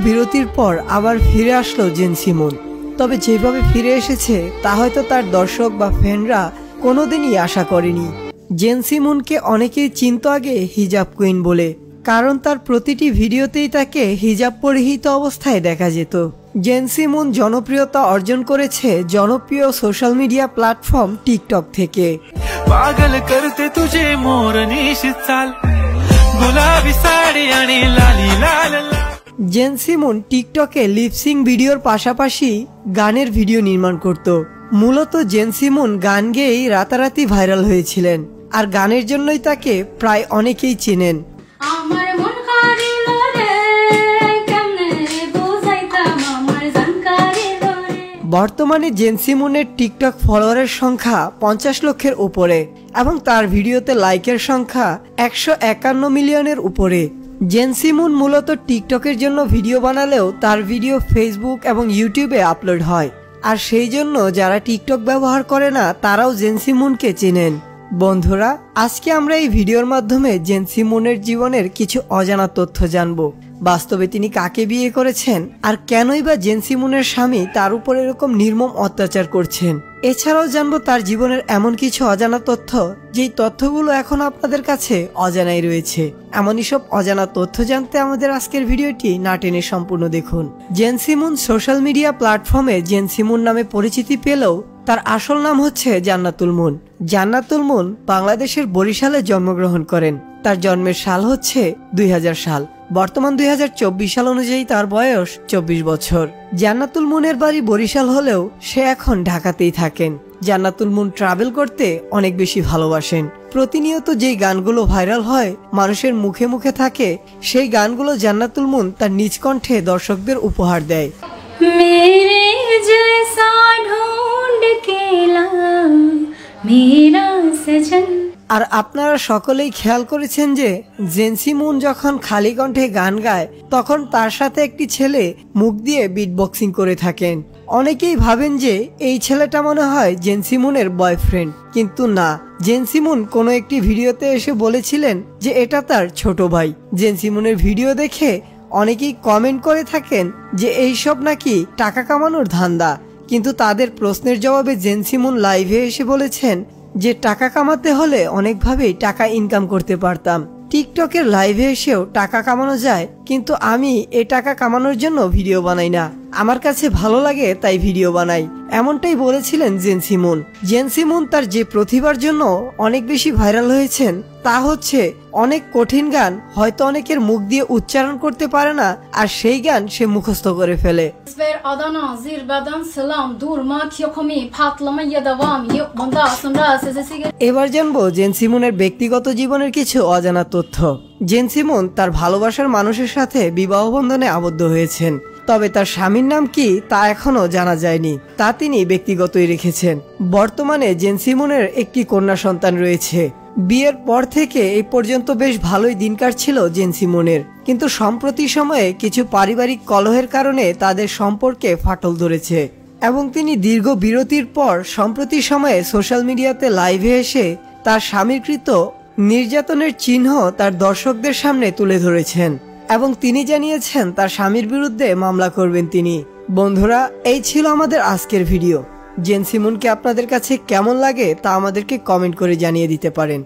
বিরতির পর আবার ফিরে আসলো জেনসি মুন। তবে যেভাবে ফিরে এসেছে তা হয়তো তার দর্শক বা ফ্যানরা কোনোদিনই আশা করেনি। জেনসি মুনকে অনেকেই চিনত আগে হিজাব কুইন বলে, কারণ তার প্রতিটি ভিডিওতেই তাকে হিজাব পরিহিত অবস্থায় দেখা যেত। জেনসি মুন জনপ্রিয়তা অর্জন করেছে জনপ্রিয় সোশ্যাল মিডিয়া প্ল্যাটফর্ম টিকটক থেকে। পাগল করতে তুঝে মোর নিশিত চাল গুলাবি শাড়ি আনি লালি লাল। জেনসি মুন টিকটকে লিপসিং ভিডিওর পাশাপাশি গানের ভিডিও নির্মাণ করত। মূলত জেনসি মুন গান গেয়েই রাতারাতি ভাইরাল হয়েছিলেন, আর গানের জন্যই তাকে প্রায় অনেকেই চেনেন। বর্তমানে জেনসি মুনের টিকটক ফলোয়ারের সংখ্যা 50 লক্ষের উপরে এবং তার ভিডিওতে লাইকের সংখ্যা 151 মিলিয়নের উপরে। জেনসি মুন মূলত টিকটকের জন্য ভিডিও বানালেও তার ভিডিও ফেসবুক এবং ইউটিউবে আপলোড হয়, আর সেই জন্য যারা টিকটক ব্যবহার করে না তারাও জেনসি মুনকে চেনেন। বন্ধুরা, আজকে আমরা এই ভিডিওর মাধ্যমে জেনসি মুনের জীবনের কিছু অজানা তথ্য জানব। বাস্তবে তিনি কাকে বিয়ে করেছেন, আর কেনই বা জেনসি মুনের স্বামী তার উপর এরকম নির্মম অত্যাচার করছেন। এছাড়াও জানবো তার জীবনের এমন কিছু অজানা তথ্য, যেই তথ্যগুলো এখন আপনাদের কাছে অজানাই রয়েছে। এমনই সব অজানা তথ্য জানতে আমাদের আজকের ভিডিওটি না টেনে সম্পূর্ণ দেখুন। জেনসি মুন সোশ্যাল মিডিয়া প্ল্যাটফর্মে জেনসি মুন নামে পরিচিতি পেলেও তার আসল নাম হচ্ছে জান্নাতুল মুন। জান্নাতুল মুন বাংলাদেশের বরিশালে জন্মগ্রহণ করেন। তার জন্মের সাল হচ্ছে 2000 সাল। বর্তমান 2024 সাল অনুযায়ী তার বয়স 24 বছর। জান্নাতুল মুনের বাড়ি বরিশাল হলেও সে এখন ঢাকাতেই থাকেন। জান্নাতুল মুন ট্রাভেল করতে অনেক বেশি ভালোবাসেন। প্রতিনিয়ত যেই গানগুলো ভাইরাল হয়, মানুষের মুখে মুখে থাকে, সেই গানগুলো জান্নাতুল মুন তার নিজ কণ্ঠে দর্শকদের উপহার দেয়। আর আপনারা সকলেই খেয়াল করেছেন যে জেনসি মুন যখন খালি কণ্ঠে গান গায় তখন তার সাথে একটি ছেলে মুখ দিয়ে বিট বক্সিং করে থাকেন। অনেকেই ভাবেন যে এই ছেলেটা মনে হয় জেনসি মুনের বয়ফ্রেন্ড, কিন্তু না। জেনসি মুন কোনো একটি ভিডিওতে এসে বলেছিলেন যে এটা তার ছোট ভাই। জেনসি মুনের ভিডিও দেখে অনেকেই কমেন্ট করে থাকেন যে এইসব নাকি টাকা কামানোর ধান্দা, কিন্তু তাদের প্রশ্নের জবাবে জেনসি মুন লাইভে এসে বলেছেন যে টাকা কামাতে হলে অনেকভাবেই টাকা ইনকাম করতে পারতাম। টিকটকের লাইভে এসেও টাকা কামানো যায়, কিন্তু আমি এ টাকা কামানোর জন্য ভিডিও বানাই না, আমার কাছে ভালো লাগে তাই ভিডিও বানাই, এমনটাই বলেছিলেন জেনসি মুন। জেনসি মুন তার যে প্রতিভার জন্য অনেক বেশি ভাইরাল হয়েছেন তা হচ্ছে অনেক কঠিন গান হয়তো অনেকের মুখ দিয়ে উচ্চারণ করতে পারে না, আর সেই গান সে মুখস্থ করে ফেলে। এবার জানবো জেনসি মুনের ব্যক্তিগত জীবনের কিছু অজানা তথ্য। জেনসি মুন তার ভালোবাসার মানুষের সাথে বিবাহ বন্ধনে আবদ্ধ হয়েছেন, তবে তার স্বামীর নাম কি তা এখনো জানা যায়নি, তা তিনি ব্যক্তিগতই রেখেছেন। বর্তমানে জেনসি মুনের একটি কন্যা সন্তান রয়েছে। বিয়ের পর থেকে এই পর্যন্ত বেশ ভালোই দিন কাটছিল জেনসি মুনের, কিন্তু সম্প্রতি সময়ে কিছু পারিবারিক কলহের কারণে তাদের সম্পর্কে ফাটল ধরেছে এবং তিনি দীর্ঘ বিরতির পর সম্প্রতি সময়ে সোশ্যাল মিডিয়াতে লাইভে এসে তার স্বামীকৃত নির্যাতনের চিহ্ন তার দর্শকদের সামনে তুলে ধরেছেন এবং তিনি জানিয়েছেন তার স্বামীর বিরুদ্ধে মামলা করবেন তিনি। বন্ধুরা, এই ছিল আমাদের আজকের ভিডিও। জেনসি মুনকে আপনাদের কাছে কেমন লাগে তা আমাদেরকে কমেন্ট করে জানিয়ে দিতে পারেন।